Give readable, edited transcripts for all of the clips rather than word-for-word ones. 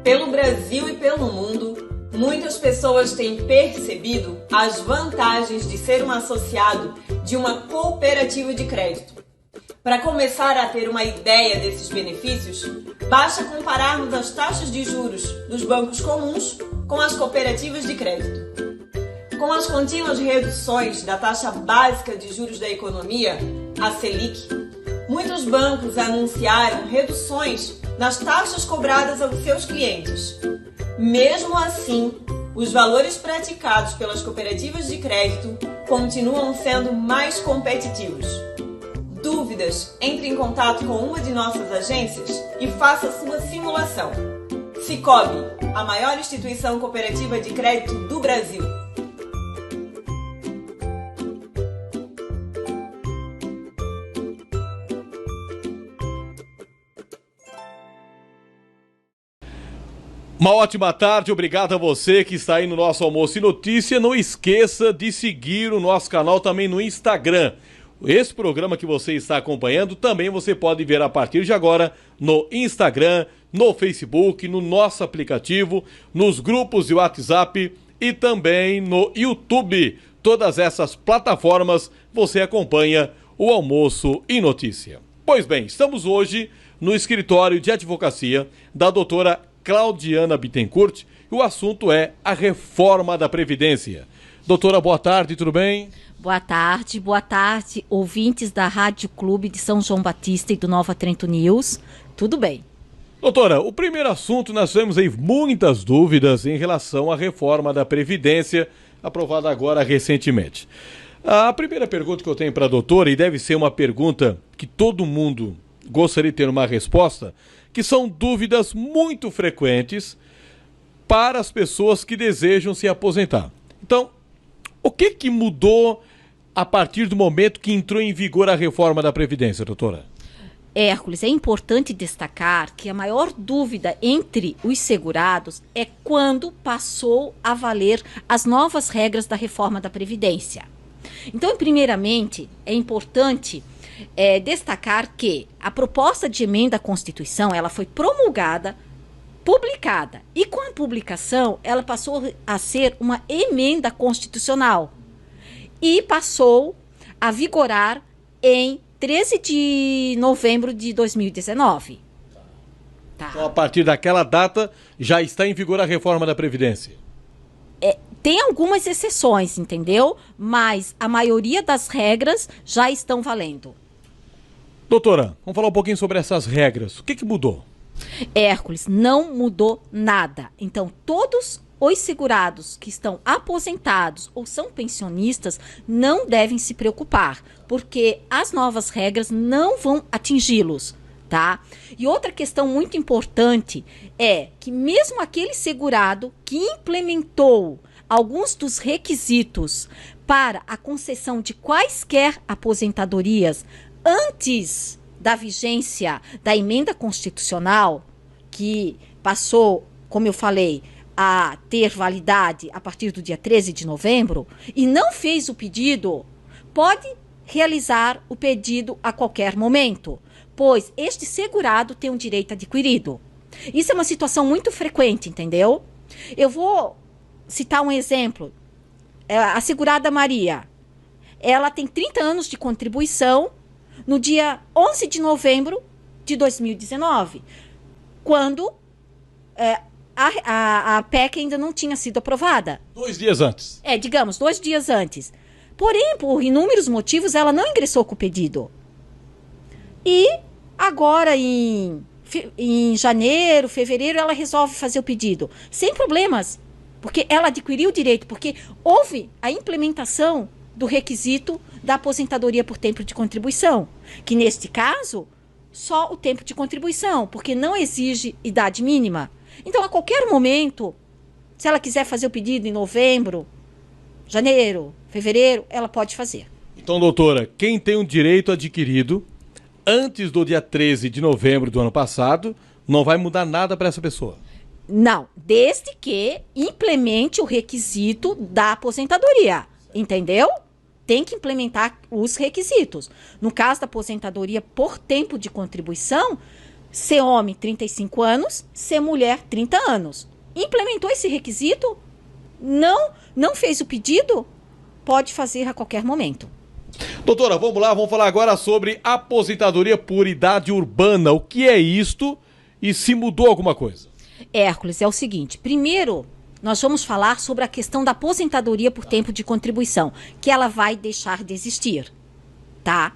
Pelo Brasil e pelo mundo, muitas pessoas têm percebido as vantagens de ser um associado de uma cooperativa de crédito. Para começar a ter uma ideia desses benefícios, basta compararmos as taxas de juros dos bancos comuns com as cooperativas de crédito. Com as contínuas reduções da taxa básica de juros da economia, a Selic, muitos bancos anunciaram reduções nas taxas cobradas aos seus clientes. Mesmo assim, os valores praticados pelas cooperativas de crédito continuam sendo mais competitivos. Dúvidas? Entre em contato com uma de nossas agências e faça sua simulação. Sicoob, a maior instituição cooperativa de crédito do Brasil. Uma ótima tarde, obrigado a você que está aí no nosso Almoço e Notícia. Não esqueça de seguir o nosso canal também no Instagram. Esse programa que você está acompanhando também você pode ver a partir de agora no Instagram, no Facebook, no nosso aplicativo, nos grupos de WhatsApp e também no YouTube. Todas essas plataformas você acompanha o Almoço e Notícia. Pois bem, estamos hoje no escritório de advocacia da doutora Claudiana Bittencourt e o assunto é a reforma da Previdência. Doutora, boa tarde, tudo bem? Boa tarde, ouvintes da Rádio Clube de São João Batista e do Nova Trento News. Tudo bem. Doutora, o primeiro assunto, nós temos aí muitas dúvidas em relação à reforma da Previdência, aprovada agora recentemente. A primeira pergunta que eu tenho para a doutora, e deve ser uma pergunta que todo mundo gostaria de ter uma resposta, que são dúvidas muito frequentes para as pessoas que desejam se aposentar. Então, o que mudou a partir do momento que entrou em vigor a reforma da Previdência, doutora? Hércules, é importante destacar que a maior dúvida entre os segurados é quando passou a valer as novas regras da reforma da Previdência. Então, primeiramente, é importante destacar que a proposta de emenda à Constituição, ela foi promulgada, publicada, e com a publicação ela passou a ser uma emenda constitucional e passou a vigorar em 13 de novembro de 2019. Tá. Então, a partir daquela data, já está em vigor a reforma da Previdência? Tem algumas exceções, entendeu? Mas a maioria das regras já estão valendo. Doutora, vamos falar um pouquinho sobre essas regras. O que mudou? Hércules, não mudou nada. Então, todos os segurados que estão aposentados ou são pensionistas não devem se preocupar, porque as novas regras não vão atingi-los, tá? E outra questão muito importante é que mesmo aquele segurado que implementou alguns dos requisitos para a concessão de quaisquer aposentadorias antes da vigência da emenda constitucional, que passou, como eu falei, a ter validade a partir do dia 13 de novembro, e não fez o pedido, pode realizar o pedido a qualquer momento, pois este segurado tem um direito adquirido. Isso é uma situação muito frequente, entendeu? Eu vou citar um exemplo. A segurada Maria, ela tem 30 anos de contribuição no dia 11 de novembro de 2019, quando a PEC ainda não tinha sido aprovada. 2 dias antes. Digamos, 2 dias antes. Porém, por inúmeros motivos, ela não ingressou com o pedido. E agora, em janeiro, fevereiro, ela resolve fazer o pedido. Sem problemas, porque ela adquiriu o direito, porque houve a implementação do requisito da aposentadoria por tempo de contribuição, que neste caso, só o tempo de contribuição, porque não exige idade mínima. Então, a qualquer momento, se ela quiser fazer o pedido em novembro, janeiro, fevereiro, ela pode fazer. Então, doutora, quem tem um direito adquirido antes do dia 13 de novembro do ano passado, não vai mudar nada para essa pessoa? Não, desde que implemente o requisito da aposentadoria, entendeu? Tem que implementar os requisitos. No caso da aposentadoria por tempo de contribuição, ser homem 35 anos, ser mulher 30 anos. Implementou esse requisito? Não fez o pedido? Pode fazer a qualquer momento. Doutora, vamos lá, vamos falar agora sobre aposentadoria por idade urbana. O que é isto e se mudou alguma coisa? Hércules, é o seguinte, primeiro nós vamos falar sobre a questão da aposentadoria por tempo de contribuição, que ela vai deixar de existir, tá?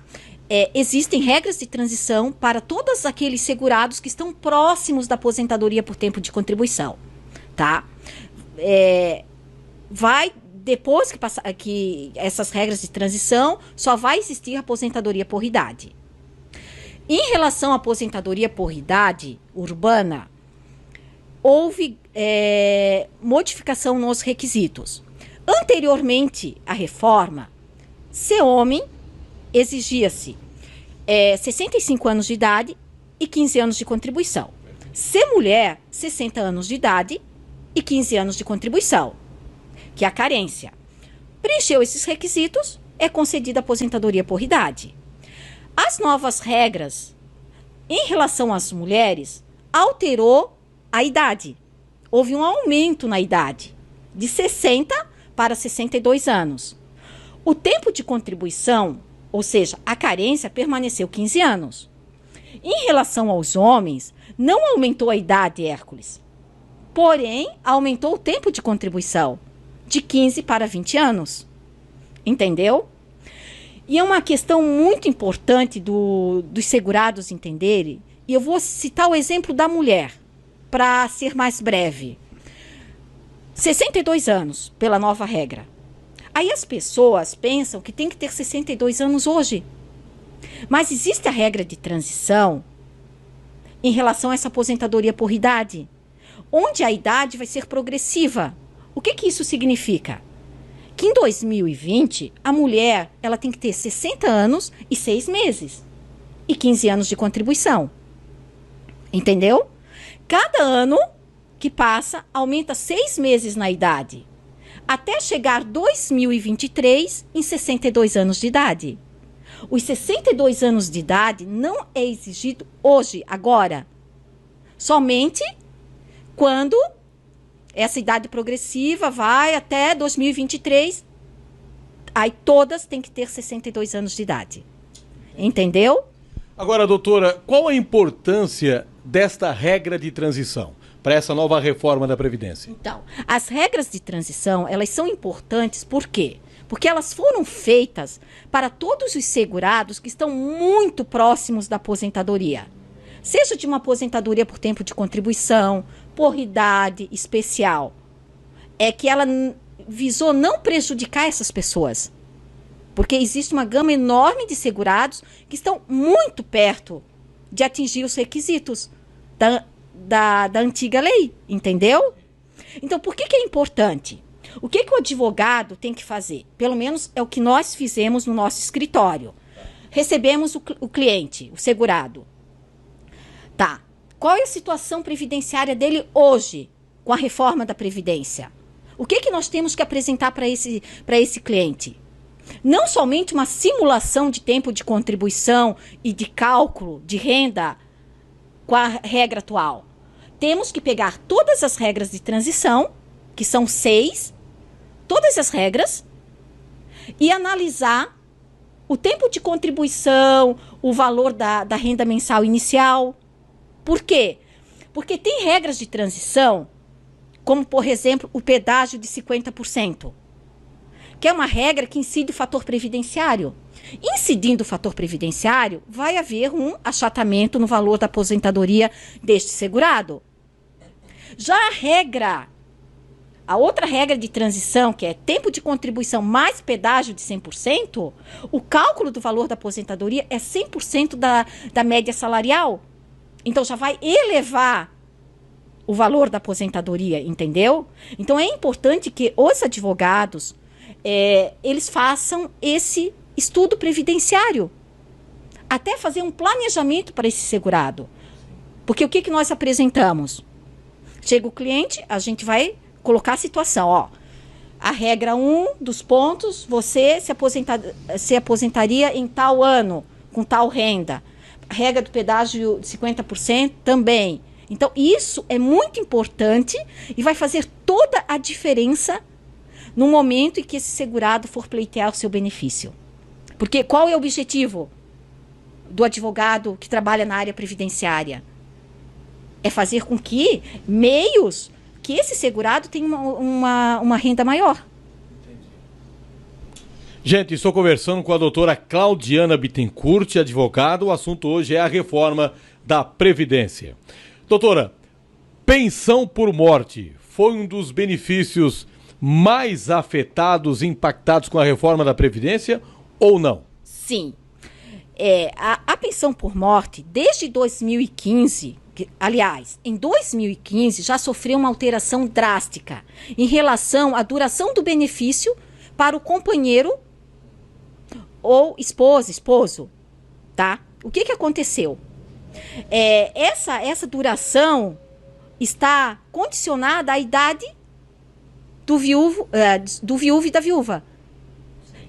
Existem regras de transição para todos aqueles segurados que estão próximos da aposentadoria por tempo de contribuição, tá? Depois que essas regras de transição, só vai existir aposentadoria por idade. Em relação à aposentadoria por idade urbana, houve modificação nos requisitos. Anteriormente à reforma, ser homem exigia-se 65 anos de idade e 15 anos de contribuição. Ser mulher, 60 anos de idade e 15 anos de contribuição, que é a carência. Preencheu esses requisitos, é concedida aposentadoria por idade. As novas regras em relação às mulheres alterou a idade. Houve um aumento na idade, de 60 para 62 anos. O tempo de contribuição, ou seja, a carência, permaneceu 15 anos. Em relação aos homens, não aumentou a idade, Hércules. Porém, aumentou o tempo de contribuição, de 15 para 20 anos. Entendeu? E é uma questão muito importante dos segurados entenderem, e eu vou citar o exemplo da mulher, para ser mais breve. 62 anos, pela nova regra. Aí as pessoas pensam que tem que ter 62 anos hoje. Mas existe a regra de transição em relação a essa aposentadoria por idade, onde a idade vai ser progressiva. O que isso significa? Que em 2020, a mulher ela tem que ter 60 anos e 6 meses. E 15 anos de contribuição. Entendeu? Cada ano que passa, aumenta 6 meses na idade. Até chegar 2023 em 62 anos de idade. Os 62 anos de idade não é exigido hoje, agora. Somente quando essa idade progressiva vai até 2023, aí todas têm que ter 62 anos de idade. Entendeu? Agora, doutora, qual a importância desta regra de transição para essa nova reforma da Previdência? Então, as regras de transição, elas são importantes por quê? Porque elas foram feitas para todos os segurados que estão muito próximos da aposentadoria. Seja de uma aposentadoria por tempo de contribuição, por idade especial. É que ela visou não prejudicar essas pessoas. Porque existe uma gama enorme de segurados que estão muito perto de atingir os requisitos da antiga lei, entendeu? Então, por que é importante? O que o advogado tem que fazer? Pelo menos é o que nós fizemos no nosso escritório. Recebemos o cliente, o segurado. Tá. Qual é a situação previdenciária dele hoje, com a reforma da Previdência? O que nós temos que apresentar para esse cliente? Não somente uma simulação de tempo de contribuição e de cálculo de renda com a regra atual. Temos que pegar todas as regras de transição, que são 6, todas as regras, e analisar o tempo de contribuição, o valor da renda mensal inicial. Por quê? Porque tem regras de transição, como, por exemplo, o pedágio de 50%, que é uma regra que incide o fator previdenciário. Incidindo o fator previdenciário, vai haver um achatamento no valor da aposentadoria deste segurado. Já a outra regra de transição, que é tempo de contribuição mais pedágio de 100%, o cálculo do valor da aposentadoria é 100% da média salarial. Então, já vai elevar o valor da aposentadoria, entendeu? Então, é importante que os advogados, eles façam esse estudo previdenciário. Até fazer um planejamento para esse segurado. Porque o que nós apresentamos? Chega o cliente, a gente vai colocar a situação, ó. A regra 1 dos pontos, você se aposentaria em tal ano, com tal renda. regra do pedágio de 50% também. Então, isso é muito importante e vai fazer toda a diferença no momento em que esse segurado for pleitear o seu benefício. Porque qual é o objetivo do advogado que trabalha na área previdenciária? É fazer com que que esse segurado tenha uma renda maior. Gente, estou conversando com a doutora Claudiana Bittencourt, advogada. O assunto hoje é a reforma da Previdência. Doutora, pensão por morte foi um dos benefícios mais afetados, impactados com a reforma da Previdência ou não? Sim. A pensão por morte, desde 2015, aliás, em 2015 já sofreu uma alteração drástica em relação à duração do benefício para o companheiro ou esposo, tá? O que aconteceu? Essa duração está condicionada à idade do viúvo e da viúva.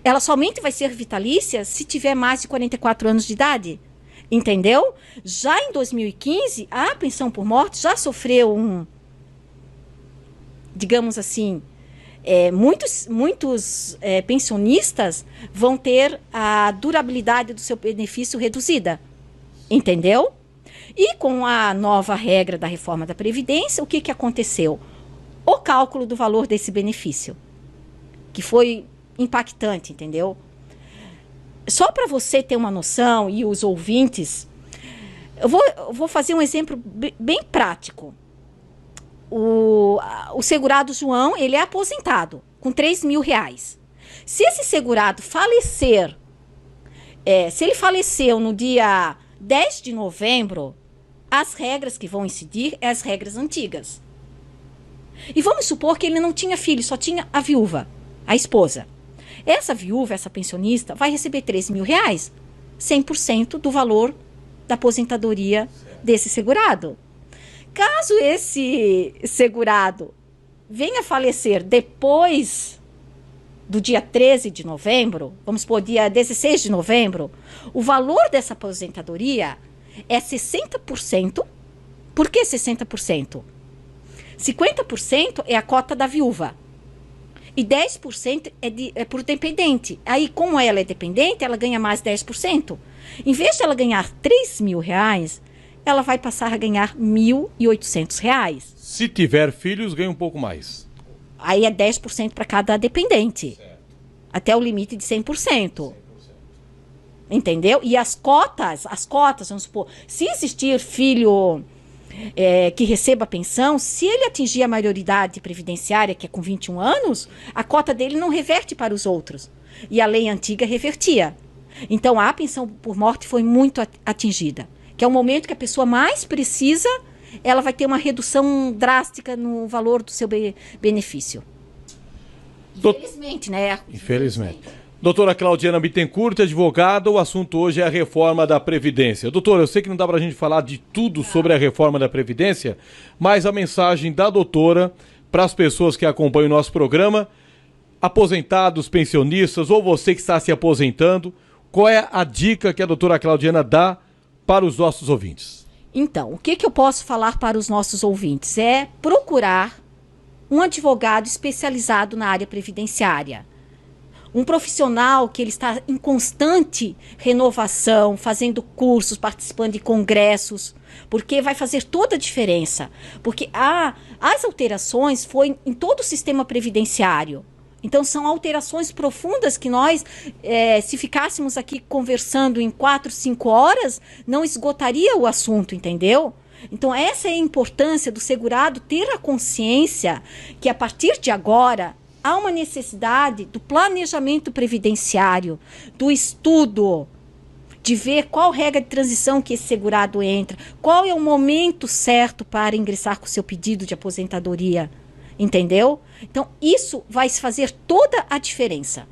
Ela somente vai ser vitalícia se tiver mais de 44 anos de idade. Entendeu? Já em 2015, a pensão por morte já sofreu digamos assim, muitos pensionistas vão ter a durabilidade do seu benefício reduzida. Entendeu? E com a nova regra da reforma da Previdência, o que aconteceu? O cálculo do valor desse benefício, que foi impactante, entendeu? Só para você ter uma noção, e os ouvintes, eu vou fazer um exemplo bem prático. O segurado João, ele é aposentado com R$3.000. Se esse segurado falecer, se ele faleceu no dia 10 de novembro, as regras que vão incidir são as regras antigas. E vamos supor que ele não tinha filho, só tinha a viúva, a esposa. Essa viúva, essa pensionista, vai receber R$3.000, 100% do valor da aposentadoria desse segurado. Caso esse segurado venha a falecer depois do dia 13 de novembro, vamos supor, dia 16 de novembro, o valor dessa aposentadoria é 60%. Por que 60%? 50% é a cota da viúva. E 10% é por dependente. Aí, como ela é dependente, ela ganha mais 10%. Em vez de ela ganhar R$3.000, ela vai passar a ganhar R$1.800. Se tiver filhos, ganha um pouco mais. Aí é 10% para cada dependente. Certo. Até o limite de 100%. Entendeu? E as cotas, vamos supor, se existir filho que receba pensão, se ele atingir a maioridade previdenciária, que é com 21 anos, a cota dele não reverte para os outros. E a lei antiga revertia. Então, a pensão por morte foi muito atingida. Que é o momento que a pessoa mais precisa, ela vai ter uma redução drástica no valor do seu benefício. Infelizmente, né? Infelizmente. Doutora Claudiana Bittencourt, advogada, o assunto hoje é a reforma da Previdência. Doutora, eu sei que não dá para a gente falar de tudo sobre a reforma da Previdência, mas a mensagem da doutora para as pessoas que acompanham o nosso programa, aposentados, pensionistas ou você que está se aposentando, qual é a dica que a doutora Claudiana dá para os nossos ouvintes? Então, o que eu posso falar para os nossos ouvintes? É procurar um advogado especializado na área previdenciária. Um profissional que ele está em constante renovação, fazendo cursos, participando de congressos, porque vai fazer toda a diferença. Porque as alterações foram em todo o sistema previdenciário. Então, são alterações profundas que nós, se ficássemos aqui conversando em 4, 5 horas, não esgotaria o assunto, entendeu? Então, essa é a importância do segurado ter a consciência que, a partir de agora, há uma necessidade do planejamento previdenciário, do estudo, de ver qual regra de transição que esse segurado entra, qual é o momento certo para ingressar com o seu pedido de aposentadoria, entendeu? Então, isso vai fazer toda a diferença.